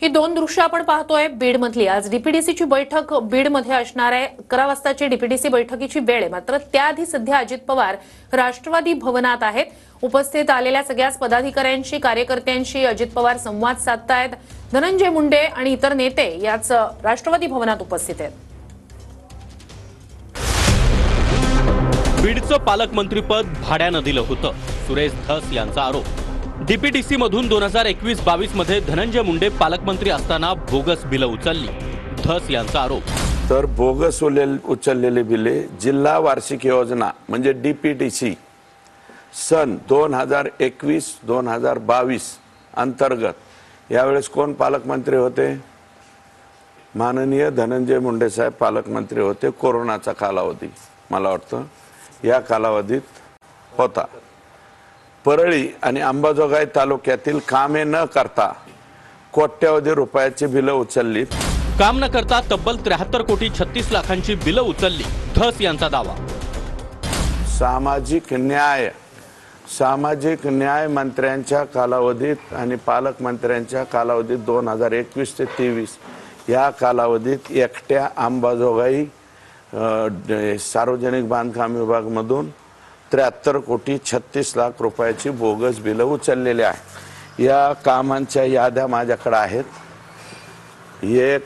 ही दोन दृश्य आपण पाहतोय बीड मधली। आज डीपीडीसीची बैठक बीड मध्ये असणार आहे। 11 वाजताची डीपीडीसी बैठकीची वेळ आहे। मात्र त्याआधी सध्या अजित पवार राष्ट्रवादी भवनात आहेत। उपस्थित आलेल्या सगळ्याच पदाधिकाऱ्यांशी कार्यकर्त्यांशी अजित पवार संवाद साधतायत। धनंजय मुंडे आणि इतर नेते याच राष्ट्रवादी भवनात उपस्थित आहेत। बीडचं पालकमंत्रीपद भाड्यानं दिलं होतं, सुरेश धस यांचा आरोप। डीपीडीसी मधून 2021-22 मध्ये धनंजय मुंडे पालकमंत्री असताना बोगस बिलं उचलली, धस यांचा आरोप। तर बोगस उचललेली बिले जिल्हा वार्षिक योजना म्हणजे डीपीडीसी सन 2021-2022 अंतर्गत यावेळेस कोण पालकमंत्री होते? माननीय धनंजय मुंडे साहेब पालकमंत्री होते। कोरोनाचा कालावधी मला वाटतं या कालावधीत होता। परळी आणि अंबाजोगाई तालुक्यातील कामे न करता कोट्यवधी रुपयाची बिलं उचलली। काम न करता तब्बल 73 कोटी 36 लाखांची बिलं उचलली, धस यांचा दावा। सामाजिक न्याय मंत्र्यांच्या कालावधीत आणि पालकमंत्र्यांच्या कालावधीत 2021 ते 23 या कालावधीत एकट्या अंबाजोगाई सार्वजनिक बांधकाम विभाग मधून 73 कोटी 36 लाख रुपयाची बोगस बिलं उचललेली आहे। या कामांच्या याद्या माझ्याकडे आहेत। 1,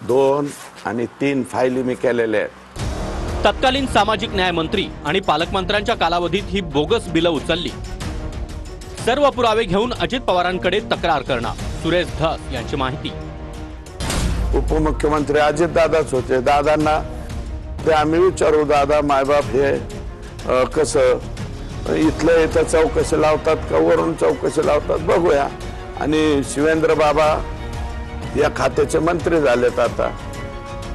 2 आणि 3 फायली मी केलेल्या आहेत। तत्कालीन सामाजिक न्याय मंत्री आणि पालकमंत्र्यांच्या कालावधीत ही बोगस बिलं उचलली। सर्व पुरावे घेऊन अजित पवारांकडे तक्रार करणार, सुरेश धस यांची माहिती। उपमुख्यमंत्री अजित दादाच होते। दादांना ते आम्ही विचारू, दादा मायबाप हे कसं इथलं इथं चौकशी लावतात का वरून चौकशी लावतात बघूया। आणि शिवेंद्र बाबा या खात्याचे मंत्री झालेत आता।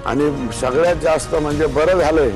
आणि सगळ्यात जास्त म्हणजे बरं झालंय